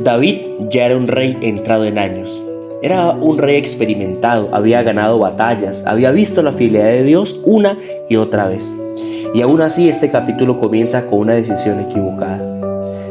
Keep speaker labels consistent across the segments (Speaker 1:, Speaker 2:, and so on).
Speaker 1: David ya era un rey entrado en años. Era un rey experimentado, había ganado batallas, había visto la fidelidad de Dios una y otra vez. Y aún así este capítulo comienza con una decisión equivocada.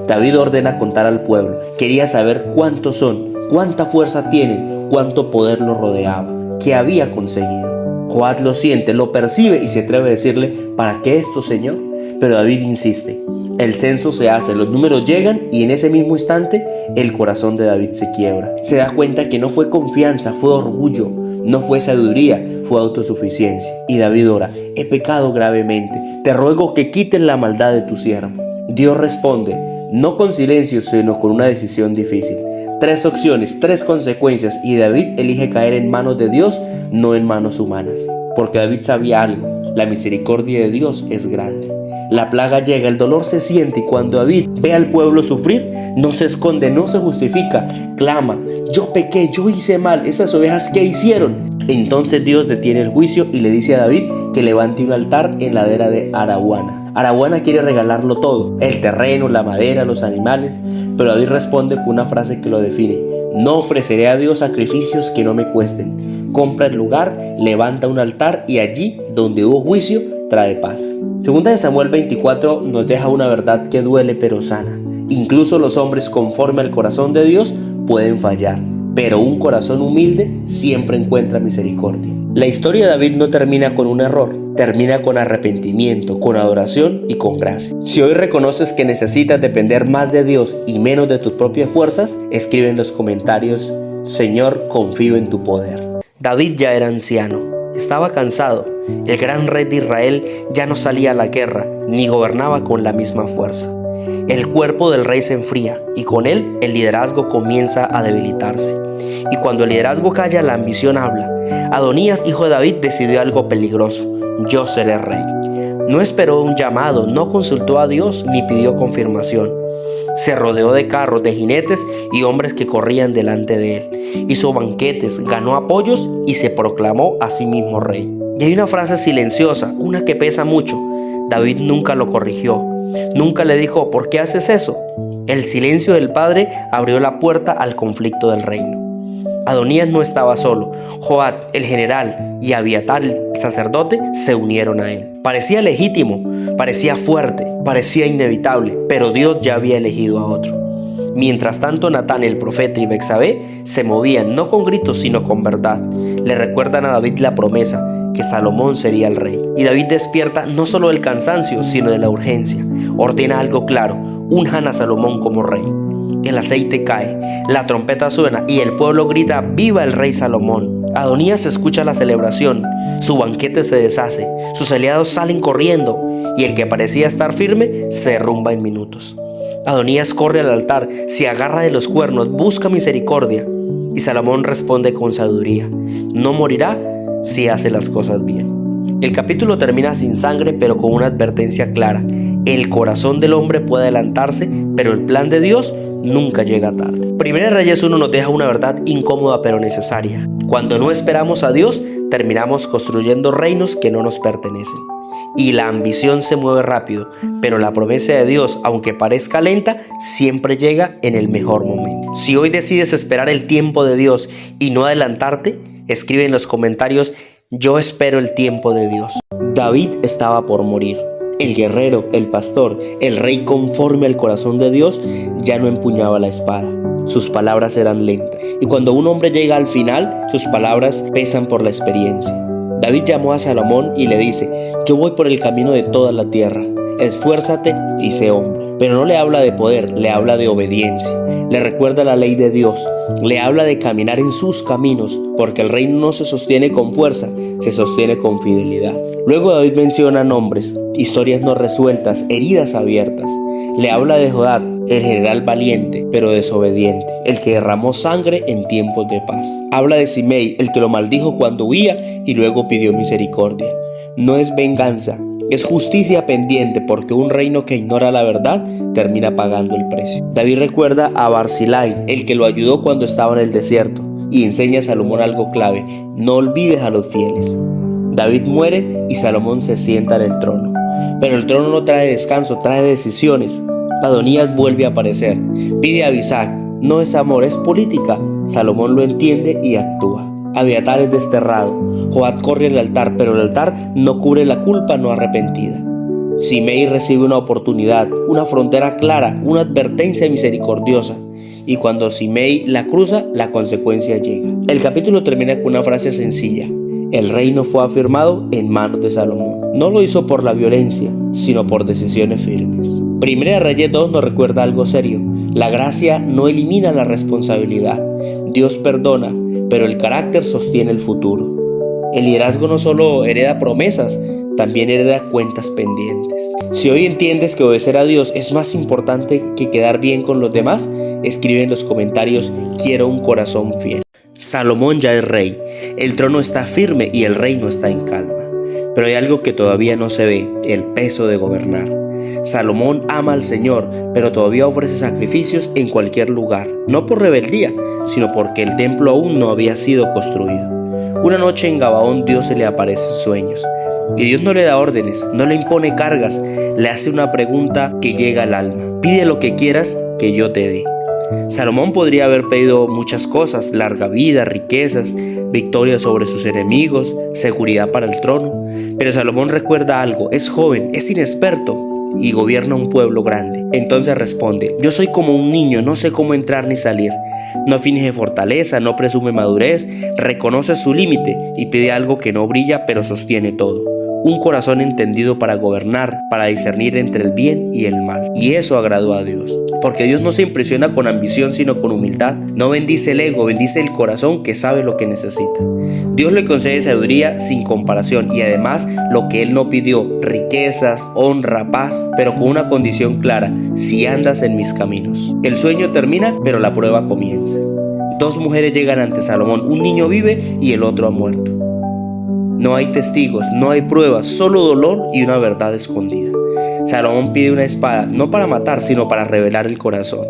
Speaker 1: David ordena contar al pueblo, quería saber cuántos son, cuánta fuerza tienen, cuánto poder los rodeaba, qué había conseguido. Joab lo siente, lo percibe y se atreve a decirle: ¿para qué esto, Señor? Pero David insiste. El censo se hace, los números llegan y en ese mismo instante el corazón de David se quiebra. Se da cuenta que no fue confianza, fue orgullo, no fue sabiduría, fue autosuficiencia. Y David ora: he pecado gravemente, te ruego que quites la maldad de tu siervo. Dios responde, no con silencio, sino con una decisión difícil. 3 opciones, 3 consecuencias, y David elige caer en manos de Dios, no en manos humanas. Porque David sabía algo: la misericordia de Dios es grande. La plaga llega, el dolor se siente, y cuando David ve al pueblo sufrir, no se esconde, no se justifica, clama: yo pequé, yo hice mal, esas ovejas ¿qué hicieron? Entonces Dios detiene el juicio y le dice a David que levante un altar en la ladera de Arauna. Arauna quiere regalarlo todo: el terreno, la madera, los animales. Pero David responde con una frase que lo define: no ofreceré a Dios sacrificios que no me cuesten. Compra el lugar, levanta un altar y allí donde hubo juicio trae paz. Segunda de Samuel 24 nos deja una verdad que duele pero sana. Incluso los hombres conforme al corazón de Dios pueden fallar, pero un corazón humilde siempre encuentra misericordia. La historia de David no termina con un error, termina con arrepentimiento, con adoración y con gracia. Si hoy reconoces que necesitas depender más de Dios y menos de tus propias fuerzas, escribe en los comentarios: Señor, confío en tu poder. David ya era anciano, estaba cansado. El gran rey de Israel ya no salía a la guerra, ni gobernaba con la misma fuerza. El cuerpo del rey se enfría y con él el liderazgo comienza a debilitarse. Y cuando el liderazgo calla, la ambición habla. Adonías, hijo de David, decidió algo peligroso: yo seré rey. No esperó un llamado, no consultó a Dios ni pidió confirmación. Se rodeó de carros, de jinetes y hombres que corrían delante de él. Hizo banquetes, ganó apoyos y se proclamó a sí mismo rey. Y hay una frase silenciosa, una que pesa mucho. David nunca lo corrigió, nunca le dijo: ¿por qué haces eso? El silencio del padre abrió la puerta al conflicto del reino. Adonías no estaba solo. Joab, el general, y Abiatar, el sacerdote, se unieron a él. Parecía legítimo, parecía fuerte, parecía inevitable, pero Dios ya había elegido a otro. Mientras tanto, Natán, el profeta, y Betsabé se movían, no con gritos, sino con verdad. Le recuerdan a David la promesa, que Salomón sería el rey. Y David despierta no solo del cansancio, sino de la urgencia. Ordena algo claro: unjan a Salomón como rey. El aceite cae, la trompeta suena y el pueblo grita: ¡viva el rey Salomón! Adonías escucha la celebración, su banquete se deshace, sus aliados salen corriendo y el que parecía estar firme se derrumba en minutos. Adonías corre al altar, se agarra de los cuernos, busca misericordia, y Salomón responde con sabiduría: no morirá si hace las cosas bien. El capítulo termina sin sangre, pero con una advertencia clara: el corazón del hombre puede adelantarse, pero el plan de Dios nunca llega tarde. Primera de Reyes 1 nos deja una verdad incómoda pero necesaria. Cuando no esperamos a Dios, terminamos construyendo reinos que no nos pertenecen. Y la ambición se mueve rápido, pero la promesa de Dios, aunque parezca lenta, siempre llega en el mejor momento. Si hoy decides esperar el tiempo de Dios y no adelantarte, escribe en los comentarios: yo espero el tiempo de Dios. David estaba por morir. El guerrero, el pastor, el rey conforme al corazón de Dios, ya no empuñaba la espada. Sus palabras eran lentas. Y cuando un hombre llega al final, sus palabras pesan por la experiencia. David llamó a Salomón y le dice: yo voy por el camino de toda la tierra. Esfuérzate y sé hombre. Pero no le habla de poder, le habla de obediencia. Le recuerda la ley de Dios. Le habla de caminar en sus caminos, porque el reino no se sostiene con fuerza, se sostiene con fidelidad. Luego David menciona nombres, historias no resueltas, heridas abiertas. Le habla de Joab, el general valiente, pero desobediente, el que derramó sangre en tiempos de paz. Habla de Simei, el que lo maldijo cuando huía y luego pidió misericordia. No es venganza, es justicia pendiente, porque un reino que ignora la verdad termina pagando el precio. David recuerda a Barzillai, el que lo ayudó cuando estaba en el desierto, y enseña a Salomón algo clave: no olvides a los fieles. David muere y Salomón se sienta en el trono. Pero el trono no trae descanso, trae decisiones. Adonías vuelve a aparecer, pide a Abisag, no es amor, es política. Salomón lo entiende y actúa. Abiatar es desterrado. Joab corre al altar, pero el altar no cubre la culpa no arrepentida. Simei recibe una oportunidad, una frontera clara, una advertencia misericordiosa. Y cuando Simei la cruza, la consecuencia llega. El capítulo termina con una frase sencilla. El reino fue afirmado en manos de Salomón. No lo hizo por la violencia, sino por decisiones firmes. Primera de Reyes 2 nos recuerda algo serio. La gracia no elimina la responsabilidad. Dios perdona, pero el carácter sostiene el futuro. El liderazgo no solo hereda promesas, también hereda cuentas pendientes. Si hoy entiendes que obedecer a Dios es más importante que quedar bien con los demás, escribe en los comentarios: quiero un corazón fiel. Salomón ya es rey, el trono está firme y el reino está en calma. Pero hay algo que todavía no se ve: el peso de gobernar. Salomón ama al Señor, pero todavía ofrece sacrificios en cualquier lugar, no por rebeldía, sino porque el templo aún no había sido construido. Una noche en Gabaón Dios se le aparece en sueños, y Dios no le da órdenes, no le impone cargas, le hace una pregunta que llega al alma: pide lo que quieras que yo te dé. Salomón podría haber pedido muchas cosas: larga vida, riquezas, victoria sobre sus enemigos, seguridad para el trono. Pero Salomón recuerda algo: es joven, es inexperto y gobierna un pueblo grande. Entonces responde: yo soy como un niño, no sé cómo entrar ni salir. No finge fortaleza, no presume madurez, reconoce su límite y pide algo que no brilla pero sostiene todo: un corazón entendido para gobernar, para discernir entre el bien y el mal. Y eso agradó a Dios, porque Dios no se impresiona con ambición sino con humildad. No bendice el ego, bendice el corazón que sabe lo que necesita. Dios le concede sabiduría sin comparación y además lo que él no pidió: riquezas, honra, paz, pero con una condición clara: si andas en mis caminos. El sueño termina, pero la prueba comienza. Dos mujeres llegan ante Salomón: un niño vive y el otro ha muerto. No hay testigos, no hay pruebas, solo dolor y una verdad escondida. Salomón pide una espada, no para matar, sino para revelar el corazón.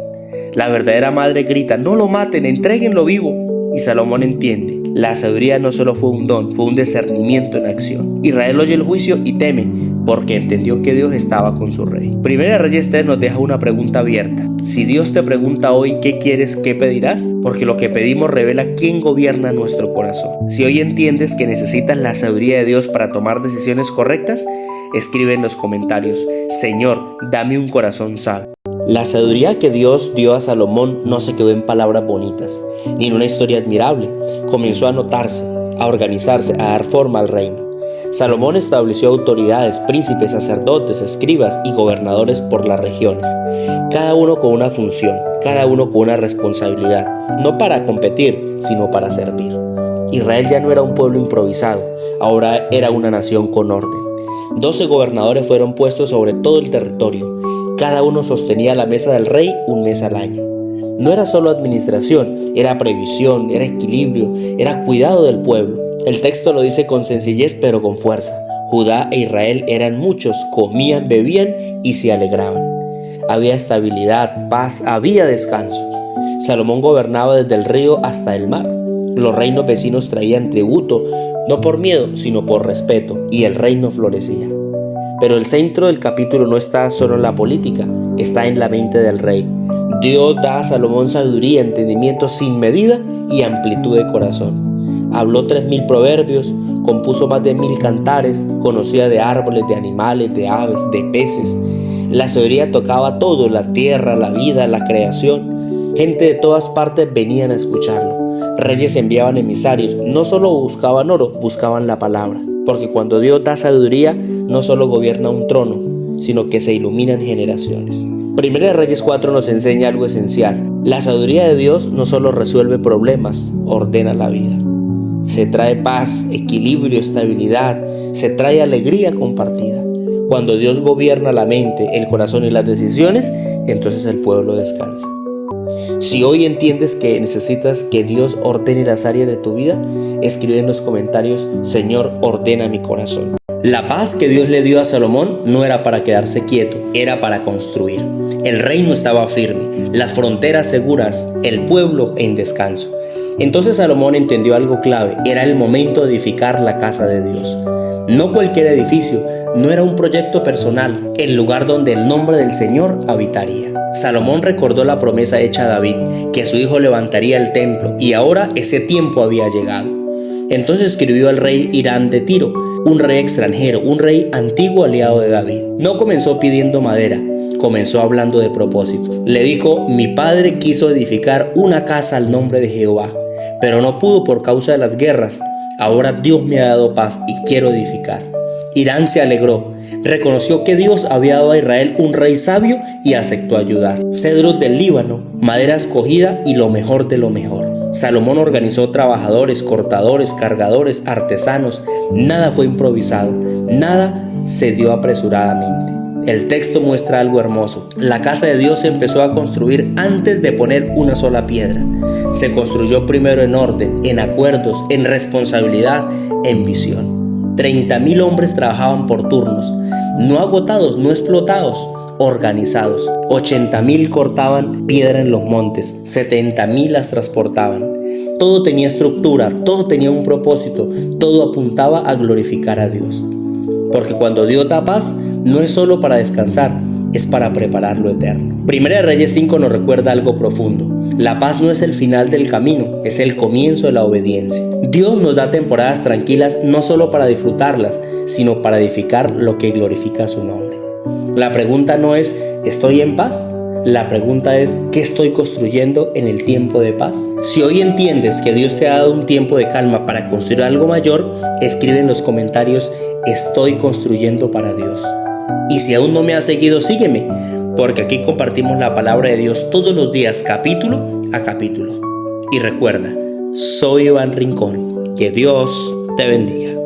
Speaker 1: La verdadera madre grita: no lo maten, entréguenlo vivo. Y Salomón entiende: la sabiduría no solo fue un don, fue un discernimiento en acción. Israel oye el juicio y teme, porque entendió que Dios estaba con su rey. Primera de Reyes 3 nos deja una pregunta abierta. Si Dios te pregunta hoy qué quieres, ¿qué pedirás? Porque lo que pedimos revela quién gobierna nuestro corazón. Si hoy entiendes que necesitas la sabiduría de Dios para tomar decisiones correctas, escribe en los comentarios: Señor, dame un corazón sabio. La sabiduría que Dios dio a Salomón no se quedó en palabras bonitas, ni en una historia admirable. Comenzó a notarse, a organizarse, a dar forma al reino. Salomón estableció autoridades, príncipes, sacerdotes, escribas y gobernadores por las regiones, cada uno con una función, cada uno con una responsabilidad, no para competir, sino para servir. Israel ya no era un pueblo improvisado, ahora era una nación con orden. 12 gobernadores fueron puestos sobre todo el territorio. Cada uno sostenía la mesa del rey un mes al año. No era solo administración, era previsión, era equilibrio, era cuidado del pueblo. El texto lo dice con sencillez pero con fuerza. Judá e Israel eran muchos, comían, bebían y se alegraban. Había estabilidad, paz, había descanso. Salomón gobernaba desde el río hasta el mar. Los reinos vecinos traían tributo, no por miedo, sino por respeto, y el reino florecía. Pero el centro del capítulo no está solo en la política, está en la mente del rey. Dios da a Salomón sabiduría, entendimiento sin medida y amplitud de corazón. Habló 3000 proverbios, compuso más de 1000 cantares, conocía de árboles, de animales, de aves, de peces. La sabiduría tocaba todo: la tierra, la vida, la creación. Gente de todas partes venían a escucharlo. Reyes enviaban emisarios, no solo buscaban oro, buscaban la palabra. Porque cuando Dios da sabiduría, no solo gobierna un trono, sino que se iluminan generaciones. Primera de Reyes 4 nos enseña algo esencial. La sabiduría de Dios no solo resuelve problemas, ordena la vida. Se trae paz, equilibrio, estabilidad, se trae alegría compartida. Cuando Dios gobierna la mente, el corazón y las decisiones, entonces el pueblo descansa. Si hoy entiendes que necesitas que Dios ordene las áreas de tu vida, escribe en los comentarios: Señor, ordena mi corazón. La paz que Dios le dio a Salomón no era para quedarse quieto, era para construir. El reino estaba firme, las fronteras seguras, el pueblo en descanso. Entonces Salomón entendió algo clave: era el momento de edificar la casa de Dios. No cualquier edificio, no era un proyecto personal, el lugar donde el nombre del Señor habitaría. Salomón recordó la promesa hecha a David, que su hijo levantaría el templo, y ahora ese tiempo había llegado. Entonces escribió al rey Hiram de Tiro, un rey extranjero, un rey antiguo aliado de David. No comenzó pidiendo madera, comenzó hablando de propósito. Le dijo: mi padre quiso edificar una casa al nombre de Jehová, pero no pudo por causa de las guerras. Ahora Dios me ha dado paz y quiero edificar. Hiram se alegró, reconoció que Dios había dado a Israel un rey sabio y aceptó ayudar. Cedros del Líbano, madera escogida y lo mejor de lo mejor. Salomón organizó trabajadores, cortadores, cargadores, artesanos. Nada fue improvisado, nada se dio apresuradamente. El texto muestra algo hermoso. La casa de Dios se empezó a construir antes de poner una sola piedra. Se construyó primero en orden, en acuerdos, en responsabilidad, en visión. 30,000 hombres trabajaban por turnos, no agotados, no explotados, organizados. 80,000 cortaban piedra en los montes, 70,000 las transportaban. Todo tenía estructura, todo tenía un propósito, todo apuntaba a glorificar a Dios. Porque cuando Dios da paz, no es solo para descansar, es para preparar lo eterno. Primera de Reyes 5 nos recuerda algo profundo. La paz no es el final del camino, es el comienzo de la obediencia. Dios nos da temporadas tranquilas no solo para disfrutarlas, sino para edificar lo que glorifica su nombre. La pregunta no es ¿estoy en paz? La pregunta es ¿qué estoy construyendo en el tiempo de paz? Si hoy entiendes que Dios te ha dado un tiempo de calma para construir algo mayor, escribe en los comentarios: estoy construyendo para Dios. Y si aún no me has seguido, sígueme, porque aquí compartimos la palabra de Dios todos los días, capítulo a capítulo. Y recuerda, soy Iván Rincón. Que Dios te bendiga.